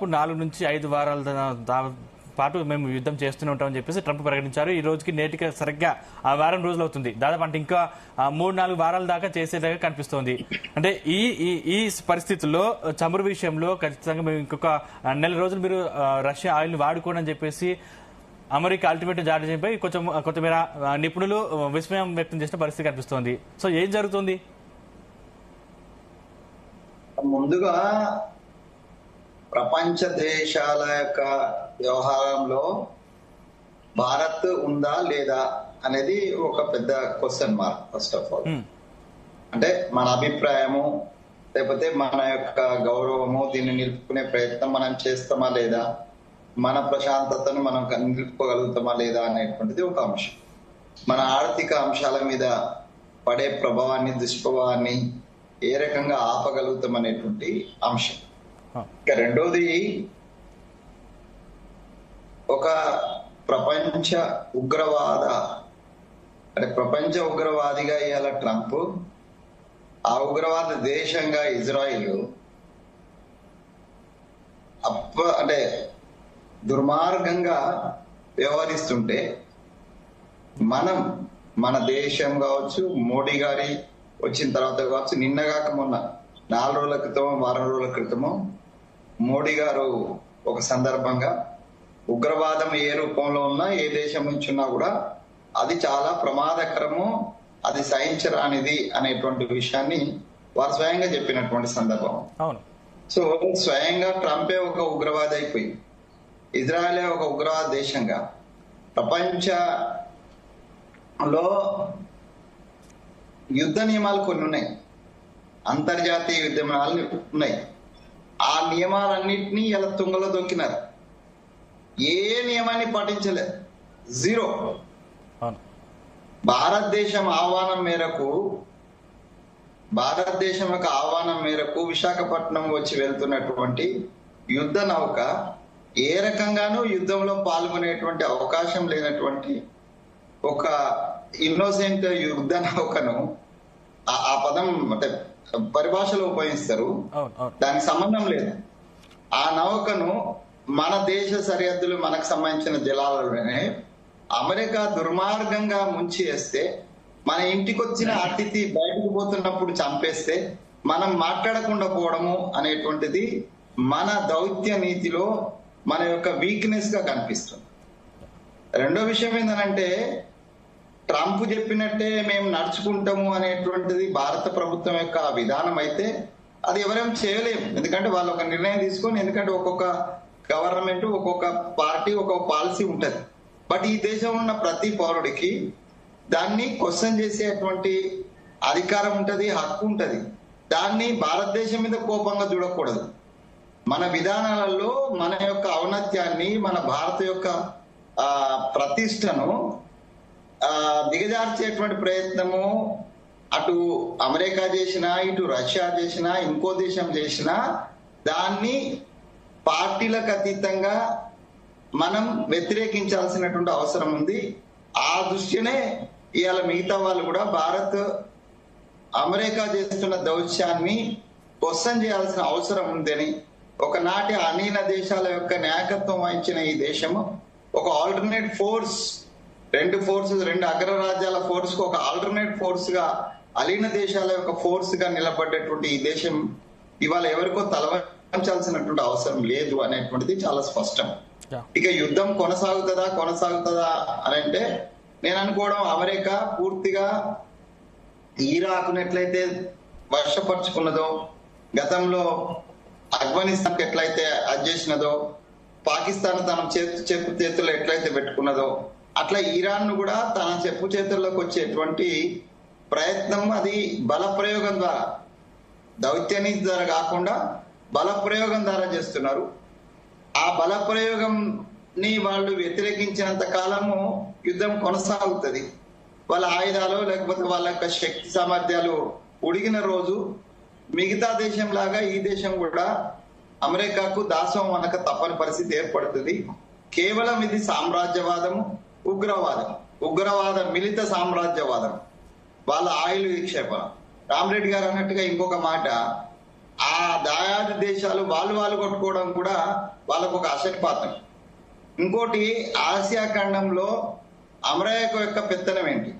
దాదాపు 4 నుంచి 5 వారాల పాటు మేము యుద్ధం చేస్తూనే ఉంటామని చెప్పేసి ట్రంప్ ప్రకటించారు. ఈ రోజుకి నేటికి సరిగ్గా ఆ వారం రోజులు అవుతుంది. దాదాపు అంటే ఇంకా 3-4 వారాల దాకా చేసేలాగా కనిపిస్తోంది. అంటే ఈ పరిస్థితుల్లో చమురు విషయంలో ఖచ్చితంగా మేము ఇంకొక నెల రోజులు మీరు రష్యా ఆయిల్ని వాడుకోండి అని చెప్పేసి అమెరికా అల్టిమేటం జారీ చేయడంపై కొంతమేర నిపుణులు విస్మయం వ్యక్తం చేసిన పరిస్థితి కనిపిస్తోంది. సో ఏం జరుగుతుంది? ముందుగా ప్రపంచ దేశాల యొక్క వ్యవహారంలో భారత్ ఉందా లేదా అనేది ఒక పెద్ద question mark. First of all అంటే మన అభిప్రాయము లేకపోతే మన యొక్క గౌరవము దీన్ని నిలుపుకునే ప్రయత్నం మనం చేస్తామా లేదా, మన ప్రశాంతతను మనం నిలుపుకోగలుగుతామా లేదా అనేటువంటిది ఒక అంశం. మన ఆర్థిక అంశాల మీద పడే ప్రభావాన్ని దుష్ప్రభావాన్ని ఏ రకంగా ఆపగలుగుతాం అనేటువంటి అంశం. ఇక రెండోది, ఒక ప్రపంచ ఉగ్రవాదిగా ఇవాళ ట్రంప్, ఆ ఉగ్రవాద దేశంగా ఇజ్రాయిల్ అంటే దుర్మార్గంగా వ్యవహరిస్తుంటే మనం మన దేశం కావచ్చు, మోడీ గారి వచ్చిన తర్వాత కావచ్చు, నిన్నగాక మొన్న 4 రోజుల క్రితమో 10 రోజుల క్రితమో మోడీ గారు ఒక సందర్భంగా ఉగ్రవాదం ఏ రూపంలో ఉన్నా ఏ దేశం నుంచి ఉన్నా కూడా అది చాలా ప్రమాదకరము, అది సహించరానిది అనేటువంటి విషయాన్ని వారు స్వయంగా చెప్పినటువంటి సందర్భం. సో స్వయంగా ట్రంపే ఒక ఉగ్రవాది అయిపోయి ఇజ్రాయలే ఒక ఉగ్రవాద దేశంగా ప్రపంచంలో యుద్ధ నియమాలు కొన్ని ఉన్నాయి, అంతర్జాతీయ యుద్ధ నియమాలు ఉన్నాయి. ఆ నియమాలన్నింటినీ ఇలా తుంగలో దొక్కినారు. ఏ నియమాన్ని పాటించలేదు, జీరో. భారతదేశం యొక్క ఆహ్వానం మేరకు విశాఖపట్నం వచ్చి వెళ్తున్నటువంటి యుద్ధ నౌక ఏ రకంగానూ యుద్ధంలో పాల్గొనేటువంటి అవకాశం లేనటువంటి ఒక ఇన్నోసెంట్ యుద్ధ నౌకను, ఆ పదం అంటే పరిభాషలో ఉపయోగిస్తారు, దానికి సంబంధం లేదు. ఆ నౌకను మన దేశ సరిహద్దులు మనకు సంబంధించిన జలాలలోనే అమెరికా దుర్మార్గంగా ముంచి వేస్తే, మన ఇంటికి వచ్చిన అతిథి బయటకు పోతున్నప్పుడు చంపేస్తే మనం మాట్లాడకుండా పోవడము అనేటువంటిది మన దౌత్య నీతిలో మన యొక్క వీక్నెస్ గా కనిపిస్తుంది. రెండో విషయం ఏంటంటే, ట్రంప్ చెప్పినట్టే మేము నడుచుకుంటాము అనేటువంటిది భారత ప్రభుత్వం యొక్క విధానం అయితే అది ఎవరేం చేయలేము. ఎందుకంటే వాళ్ళు ఒక నిర్ణయం తీసుకొని, ఎందుకంటే ఒక్కొక్క గవర్నమెంట్, ఒక్కొక్క పార్టీ, ఒక్కొక్క పాలసీ ఉంటది. బట్ ఈ దేశం ఉన్న ప్రతి పౌరుడికి దాన్ని క్వశ్చన్ చేసేటువంటి అధికారం ఉంటది, హక్కు ఉంటది. దాన్ని భారతదేశం మీద కోపంగా చూడకూడదు. మన విధానాలలో మన యొక్క ఔన్నత్యాన్ని, మన భారత యొక్క ప్రతిష్టను దిగజార్చేటువంటి ప్రయత్నము అటు అమెరికా చేసినా, ఇటు రష్యా చేసినా, ఇంకో దేశం చేసినా దాన్ని పార్టీలకు అతీతంగా మనం వ్యతిరేకించాల్సినటువంటి అవసరం ఉంది. ఆ దృష్టినే ఇవాళ మిగతా వాళ్ళు కూడా భారత్ అమెరికా చేస్తున్న దౌత్యాన్ని క్వశ్చన్ చేయాల్సిన అవసరం ఉందని, ఒకనాటి అలీన దేశాల యొక్క నాయకత్వం వహించిన ఈ దేశము ఒక ఆల్టర్నేట్ ఫోర్స్, రెండు అగ్రరాజ్యాల ఫోర్స్ కు ఒక ఆల్టర్నేట్ ఫోర్స్ గా, అలీన దేశాల యొక్క ఫోర్స్ గా నిలబడ్డటువంటి ఈ దేశం ఇవాళ ఎవరికో తలవంచాల్సినటువంటి అవసరం లేదు అనేటువంటిది చాలా స్పష్టం. ఇక యుద్ధం కొనసాగుతుందా అని అంటే నేను అనుకోవడం, అమెరికా పూర్తిగా ఇరాక్ను ఎట్లయితే వశపరుచుకున్నదో, గతంలో ఆఫ్ఘనిస్తాన్ ఎట్లయితే అది చేసినదో, పాకిస్తాన్ తన చెప్పు చేతుల్లో ఎట్లయితే పెట్టుకున్నదో, అట్లా ఇరాన్ ను కూడా తన చెప్పు చేతుల్లోకి వచ్చేటువంటి ప్రయత్నం అది బలప్రయోగం ద్వారా, దౌత్య నీతి ద్వారా కాకుండా బలప్రయోగం ద్వారా చేస్తున్నారు. ఆ బలప్రయోగం ని వాళ్ళు వ్యతిరేకించినంత కాలము యుద్ధం కొనసాగుతుంది. వాళ్ళ ఆయుధాలు లేకపోతే వాళ్ళ యొక్క శక్తి సామర్థ్యాలు ఉడిగిన రోజు మిగతా దేశం లాగా ఈ దేశం కూడా అమెరికాకు దాసం అనక తప్పని పరిస్థితి ఏర్పడుతుంది. కేవలం ఇది సామ్రాజ్యవాదము, ఉగ్రవాద మిలిత సామ్రాజ్యవాదం, వాళ్ళ ఆయుల్ విక్షేపణ. రామరెడ్డి గారు అన్నట్టుగా ఇంకొక మాట, ఆ దాయాది దేశాలు వాళ్ళు కొట్టుకోవడం కూడా వాళ్ళకు ఒక అసటిపాతం. ఇంకోటి, ఆసియా ఖండంలో అమెరికా యొక్క పెత్తనం ఏంటి?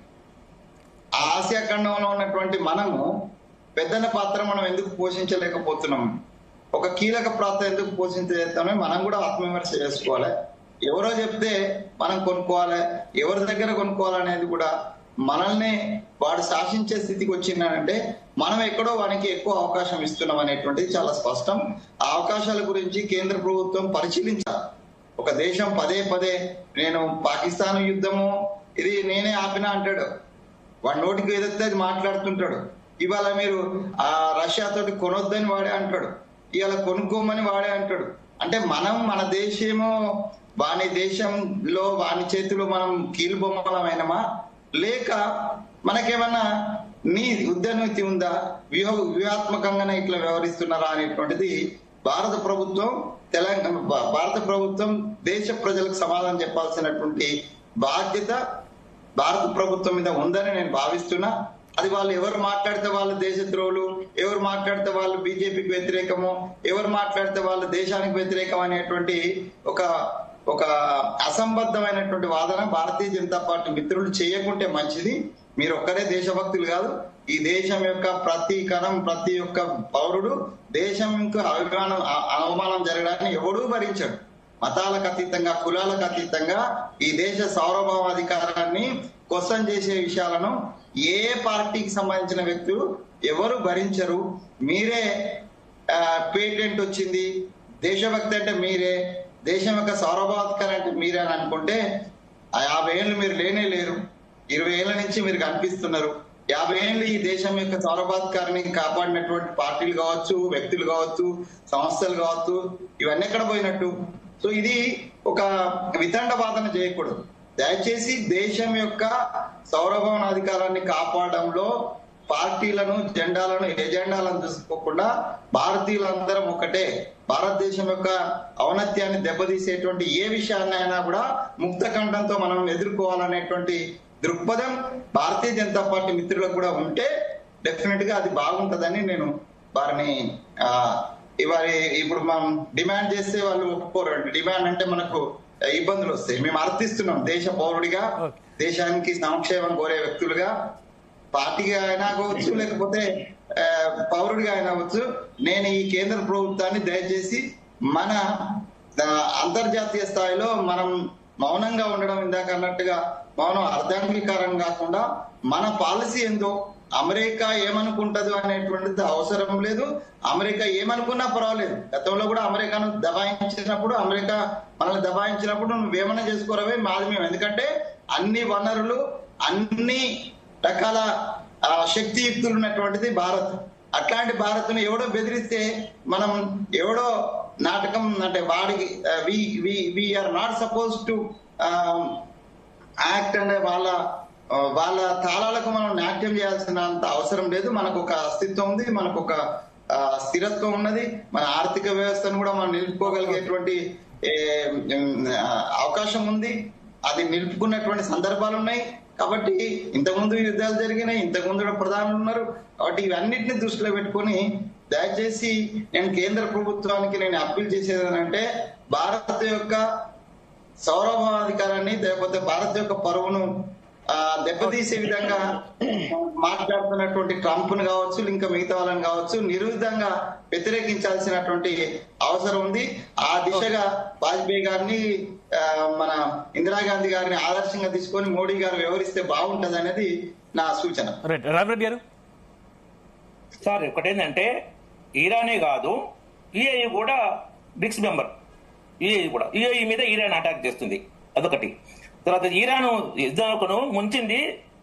ఆ ఆసియా ఖండంలో ఉన్నటువంటి మనము పెద్దన పాత్ర మనం ఎందుకు పోషించలేకపోతున్నాం? ఒక కీలక పాత్ర ఎందుకు పోషించలేస్తామని మనం కూడా ఆత్మవిమర్శ చేసుకోవాలి. ఎవరో చెప్తే మనం కొనుక్కోవాలి, ఎవరి దగ్గర కొనుక్కోవాలనేది కూడా మనల్ని వాడు శాసించే స్థితికి వచ్చిందంటే మనం ఎక్కడో వానికి ఎక్కువ అవకాశం ఇస్తున్నాం అనేటువంటిది చాలా స్పష్టం. ఆ అవకాశాల గురించి కేంద్ర ప్రభుత్వం పరిశీలించాలి. ఒక దేశం పదే నేను పాకిస్తాన్ యుద్ధము ఇది నేనే ఆపినా అంటాడు, వాడి నోటికి ఏదైతే అది మాట్లాడుతుంటాడు. ఇవాళ మీరు ఆ రష్యా తోటి కొనొద్దని వాడే అంటాడు, ఇవాళ కొనుక్కోమని వాడే అంటాడు. అంటే మనం మన దేశమో వాని దేశంలో వాని చేతిలో మనం కీలుబొమ్మలమైనమా, లేక మనకేమన్నా నీ ఉద్యనీతి ఉందా, వ్యూహాత్మకంగానే ఇట్లా వ్యవహరిస్తున్నారా అనేటువంటిది భారత ప్రభుత్వం దేశ ప్రజలకు సమాధానం చెప్పాల్సినటువంటి బాధ్యత భారత ప్రభుత్వం మీద ఉందని నేను భావిస్తున్నా. అది వాళ్ళు ఎవరు మాట్లాడితే వాళ్ళు దేశద్రోహులు, ఎవరు మాట్లాడితే వాళ్ళు బీజేపీకి వ్యతిరేకము, ఎవరు మాట్లాడితే వాళ్ళు దేశానికి వ్యతిరేకం అనేటువంటి ఒక అసంబద్ధమైనటువంటి వాదన భారతీయ జనతా పార్టీ మిత్రులు చేయకుంటే మంచిది. మీరు ఒక్కరే దేశభక్తులు కాదు, ఈ దేశం యొక్క ప్రతి కణం, ప్రతి ఒక్క పౌరుడు దేశం యొక్క అవమానం జరగడాన్ని ఎవడూ భరించాడు. మతాలకు అతీతంగా, కులాలకు అతీతంగా ఈ దేశ సార్వభౌమాధికారాన్ని క్వశ్చన్ చేసే విషయాలను ఏ పార్టీకి సంబంధించిన వ్యక్తులు ఎవరు భరించరు. మీరే పేటెంట్ వచ్చింది, దేశభక్తి అంటే మీరే, దేశం యొక్క సార్వభౌమాధికారం అంటే మీరే అని అనుకుంటే 50 ఏళ్ళు మీరు లేనే లేరు. 20 ఏళ్ల నుంచి మీరు కనిపిస్తున్నారు. 50 ఏళ్ళు ఈ దేశం యొక్క సార్వభౌమాధికారాన్ని కాపాడినటువంటి పార్టీలు కావచ్చు, వ్యక్తులు కావచ్చు, సంస్థలు కావచ్చు, ఇవన్నీ ఎక్కడ పోయినట్టు? సో ఇది ఒక వితండవాదన చేయకూడదు. దయచేసి దేశం యొక్క సార్వభౌమాధికారాన్ని కాపాడడంలో పార్టీలను, ఎజెండాలను చూసుకోకుండా భారతీయులందరం ఒకటే, భారతదేశం యొక్క ఔన్నత్యాన్ని దెబ్బతీసేటువంటి ఏ విషయాన్నైనా కూడా ముక్త కంఠంతో మనం ఎదుర్కోవాలనేటువంటి దృక్పథం భారతీయ జనతా పార్టీ మిత్రులకు కూడా ఉంటే డెఫినెట్ గా అది బాగుంటదని నేను వారిని ఇప్పుడు మనం డిమాండ్ చేస్తే వాళ్ళు ఒప్పుకోరండి. డిమాండ్ అంటే మనకు ఇబ్బందులు వస్తాయి. మేము అర్థిస్తున్నాం, దేశ పౌరుడిగా, దేశానికి సంక్షేమం కోరే వ్యక్తులుగా, పార్టీగా అయినా కావచ్చు, లేకపోతే పౌరుడిగా అయినా కావచ్చు. నేను ఈ కేంద్ర ప్రభుత్వాన్ని దయచేసి మన అంతర్జాతీయ స్థాయిలో మనం మౌనంగా ఉండడం, ఇందాక అన్నట్టుగా మౌనం అర్ధాంగీకారం కాకుండా మన పాలసీ ఏందో, అమెరికా ఏమనుకుంటదో అనేటువంటిది అవసరం లేదు. అమెరికా ఏమనుకున్నా పర్వాలేదు. గతంలో కూడా అమెరికాను దబాయించినప్పుడు, అమెరికా మనల్ని దబాయించినప్పుడు నువ్వేమన్నా చేసుకోరవే మాది మేము, ఎందుకంటే అన్ని వనరులు, అన్ని రకాల శక్తియుక్తులు ఉన్నటువంటిది భారత్. అట్లాంటి భారత్ను ఎవడో బెదిరిస్తే మనం ఎవడో నాటకం అంటే వాడికి we are not suppose to act అంటే వాళ్ళ తాళాలకు మనం నాట్యం చేయాల్సినంత అవసరం లేదు. మనకు ఒక అస్తిత్వం ఉంది, మనకు ఒక స్థిరత్వం ఉన్నది, మన ఆర్థిక వ్యవస్థను కూడా మనం నిలుపుకోగలిగేటువంటి అవకాశం ఉంది. అది నిలుపుకున్నటువంటి సందర్భాలు ఉన్నాయి. కాబట్టి ఇంతకుముందు యుద్ధాలు జరిగినాయి, ఇంతకుముందు ప్రధానులు ఉన్నారు. కాబట్టి ఇవన్నిటిని దృష్టిలో పెట్టుకొని దయచేసి నేను కేంద్ర ప్రభుత్వానికి నేను అప్పీల్ చేసేది ఏంటంటే, భారత్ యొక్క సార్వభౌమాధికారాన్ని, లేకపోతే భారత్ యొక్క పరువును దెబ్బతీసే విధంగా మాట్లాడుతున్నటువంటి ట్రంప్ ను కావచ్చు, ఇంకా మిగతా వాళ్ళని కావచ్చు, నిర్విధంగా వ్యతిరేకించాల్సినటువంటి అవసరం ఉంది. ఆ దిశగా వాజ్పేయి గారిని, మన ఇందిరాగాంధీ గారిని ఆదర్శంగా తీసుకొని మోడీ గారు వ్యవహరిస్తే బాగుంటది అనేది నా సూచన. రామరెడ్డి గారు సార్, ఒకటేంటంటే ఇరానే కాదు, యుఏఈ కూడా బ్రిక్స్ మెంబర్. యుఏఈ మీద ఇరాన్ అటాక్ చేస్తుంది, అదొకటి. తర్వాత ఇరాన్ యుద్ధంలో ముంచింది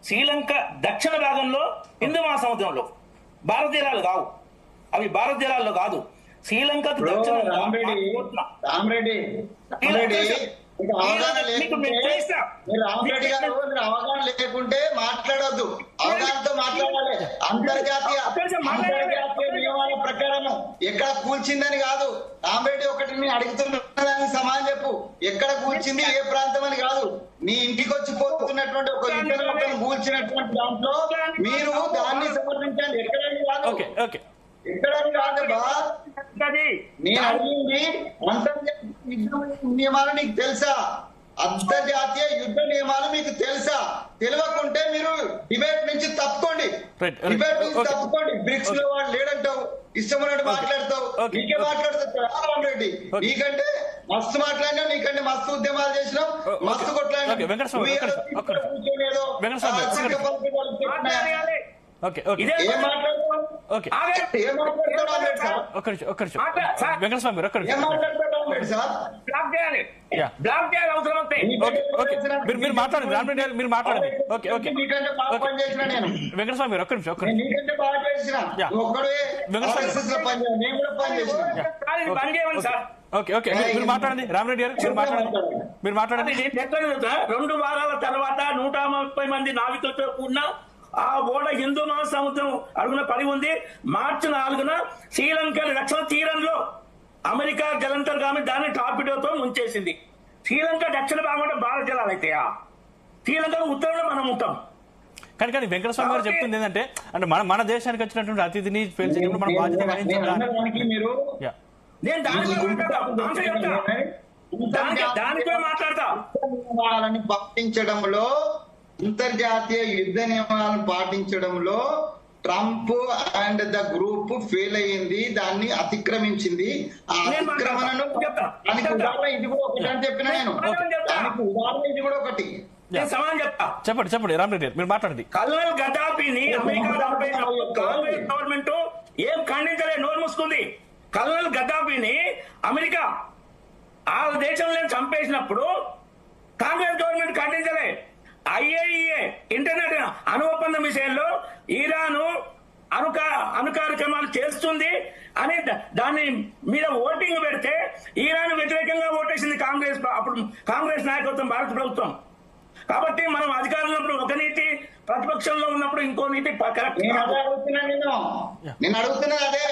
శ్రీలంక దక్షిణ భాగంలో హిందూ మహాసముద్రంలో. భారత తీరాలు కావు అవి, భారత తీరాల్లో కాదు, శ్రీలంకకు దక్షిణ. రామరెడ్డి అవగాహన లేకుంటే మాట్లాడొద్దు, అవగాహనతో మాట్లాడాలి. అంతర్జాతీయ నియమాల ప్రకారం ఎక్కడ కూల్చిందని కాదు. రామరెడ్డి ఒకటి నేను అడుగుతున్నదానికి సమాధానం చెప్పు. ఎక్కడ కూల్చింది, ఏ ప్రాంతం అని కాదు. నీ ఇంటికి వచ్చి పోతున్నటువంటి ఒక ఇతర కూల్చినటువంటి దాంట్లో మీరు దాన్ని సమర్థించండి. ఎక్కడని కాదు. ఎక్కడ కాదబ్బా, నేను అడిగింది అంతర్జాతీయ యుద్ధ నియమాలు నీకు తెలుసా? అంతర్జాతీయ యుద్ధ నియమాలు మీకు తెలుసా? తెలియకుంటే మీరు డిబేట్ నుంచి తప్పుకోండి. డిబేట్ నుంచి తప్పుకోండి. బ్రిక్స్ లో వాళ్ళు లేడంటావు, ఇష్టమైనట్టు మాట్లాడతావు, నీకే మాట్లాడుతావు రామ్ రెడ్డి. నీకంటే మస్తు మాట్లాడినావు, నీకంటే మస్తు ఉద్యమాలు చేసినావు, మస్తు కొట్లాడినావు. ఏం మాట్లాడుతున్నావు? ఏం మాట్లాడుతున్నావు? వెంకటస్వామి గారు ఒక్క ఏం మాట్లాడుతున్నావు సార్? మీరు మాట్లాడండి, రామ్ రెడ్డి గారు మీరు మాట్లాడండి. ఓకే ఓకే నీకంటే బాగా పని చేసిన నేను. వెంకటస్వామి గారు ఒక్క నిమిషం నీకంటే బాగా చేసిన. ఒక్కడే RSS లో పని చేసిన, నేను కూడా పని చేసిన. ఓకే ఓకే మీరు మాట్లాడండి, రామ్ రెడ్డి గారు మీరు మాట్లాడండి. 2 వారాల తర్వాత 130 మంది నావికులతో కూడిన ఆ ఓడ హిందూ మహాసముద్రం అడుగున పడి ఉంది. మార్చి 4న శ్రీలంక రక్షణ తీరంలో అమెరికా జలంతర్గామి దాన్ని టార్పిడోతో ముంచేసింది. శ్రీలంక దక్షిణ భాగంలో భారత జలాలు అయితాయా? శ్రీలంక ఉత్తరంలో మనం ఉంటాం. కానీ వెంకటస్వామి గారు చెప్తుంది ఏంటంటే, అంటే మన దేశానికి వచ్చినటువంటి అతిథిని పేల్చేటప్పుడు మనం బాధ్యత వహించాలి. నేను దానిపై మాట్లాడతా. పాటించడంలో, అంతర్జాతీయ యుద్ధ నియమాలను పాటించడంలో Trump and the group fail అయ్యింది, దాన్ని అతిక్రమించింది. ఆ అతిక్రమణను దానికి ఉదాహరణ ఇది కూడా ఒకటి అని చెప్పిన నేను. దానికి ఉదాహరణ ఇది కూడా ఒకటి. సమానం చెప్తా. చెప్పండి రామ్ రెడ్డి మీరు మాట్లాడండి. కల్నల్ గద్దాఫీని అమెరికా కాంగ్రెస్ గవర్నమెంట్ ఏం ఖండించలే, నోరు మూసుకుంది. కల్నల్ గద్దాఫీని అమెరికా ఆ దేశంలో చంపేసినప్పుడు కాంగ్రెస్ గవర్నమెంట్ ఖండించలే. IAEA ఇంటర్నెట్ అణు ఒప్పందం విషయంలో ఇరాను అణు కార్యక్రమాలు చేస్తుంది అని దాని మీద ఓటింగ్ పెడితే ఇరాన్ వ్యతిరేకంగా ఓటేసింది కాంగ్రెస్, అప్పుడు కాంగ్రెస్ నాయకత్వం, భారత ప్రభుత్వం. కాబట్టి మనం అధికారంలో ఉన్నప్పుడు ఒక నీతి, ప్రతిపక్షంలో ఉన్నప్పుడు ఇంకో నీతి కరెక్ట్. నేను అడుగుతున్నా అదే.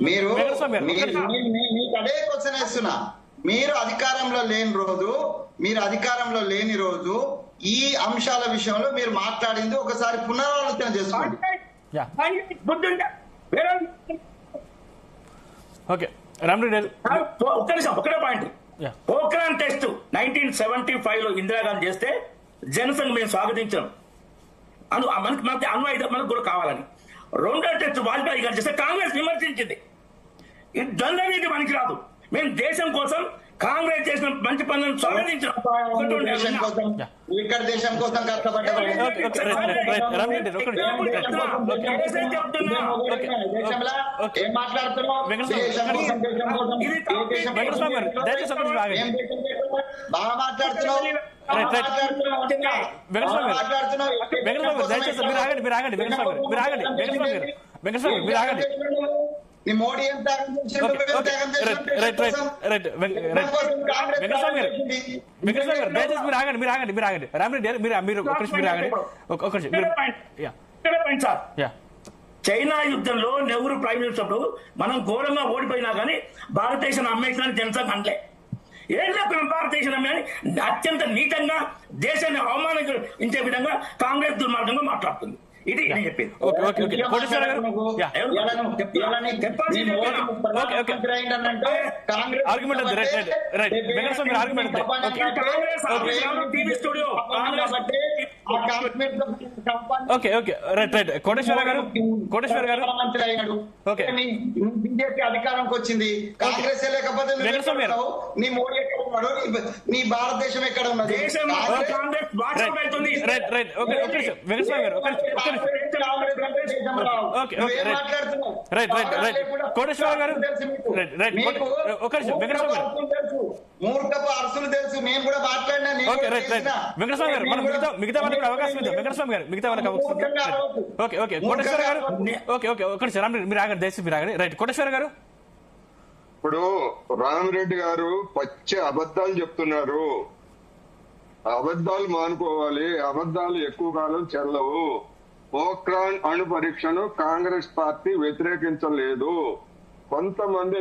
మీరు మీకు అదే క్వశ్చన్ వేస్తున్నా. మీరు అధికారంలో లేని రోజు ఈ అంశాల విషయంలో మీరు మాట్లాడింది ఒకసారి పునరాలోచన చేసుకోండి. ఓకే రామ్ రెడ్డి ఒక్క నిమిషం, ఒకటే పాయింట్. పోఖ్రాన్ టెస్ట్ 1975 లో ఇందిరాగాంధీ చేస్తే జనసంఘ్ మేము స్వాగతించాం. మనకి అణ్వాయుధం మనకు కూడా కావాలని. 2వ టెస్ట్ వాజ్పేయి గారు చేస్తే కాంగ్రెస్ విమర్శించింది. ఇది ద్వంద్వనీతి మనకి రాదు. మేము దేశం కోసం కాంగ్రెస్ చేసిన మంచి పనులను స్వాగతించాం. ఇక్కడ దేశం కోసం ఏం మాట్లాడుతున్నావు? బాగా మాట్లాడుతున్నావు. మోడీ ఏం త్యాగం చైనా యుద్ధంలో నెహ్రూ ప్రైమ్ మినిస్టర్ మనం ఘోరంగా ఓడిపోయినా కానీ భారతదేశం అమ్మేసాన్ని జనసంఘ అనలే. ఏం చెప్పిన భారతదేశం అమ్మని అత్యంత నీచంగా దేశాన్ని అవమానించే విధంగా కాంగ్రెస్ దుర్మార్గంగా మాట్లాడుతుంది. ఇది నేను చెప్పింది. బీజేపీ అధికారంకి వచ్చింది, కాంగ్రెస్ లేకపోతే నీ మోడీ ఎక్కడ ఉన్నాడు? నీ భారతదేశం ఎక్కడ ఉన్నది? మూర్ఖపు అరసులు తెలుసు. నేను కూడా మాట్లాడినా. వెంకటస్వామి గారు మనం మిగతా వాళ్ళకి అవకాశం ఇద్దాం. వెంకటస్వామి గారు మిగతా వాళ్ళకి అవకాశం. ఓకే ఓకే కోటేశ్వర గారు ఓకే ఓకే ఒకటి సార్ మీరు ఆగండి, దయచేసి మీరు ఆగండి. రైట్ కోటేశ్వర గారు. ఇప్పుడు రామరెడ్డి గారు పచ్చి అబద్ధాలు చెప్తున్నారు. అబద్ధాలు మానుకోవాలి. అబద్ధాలు ఎక్కువ కాలం చెల్లవు. పోఖ్రాన్ అణు పరీక్షను కాంగ్రెస్ పార్టీ వ్యతిరేకించలేదు. కొంతమంది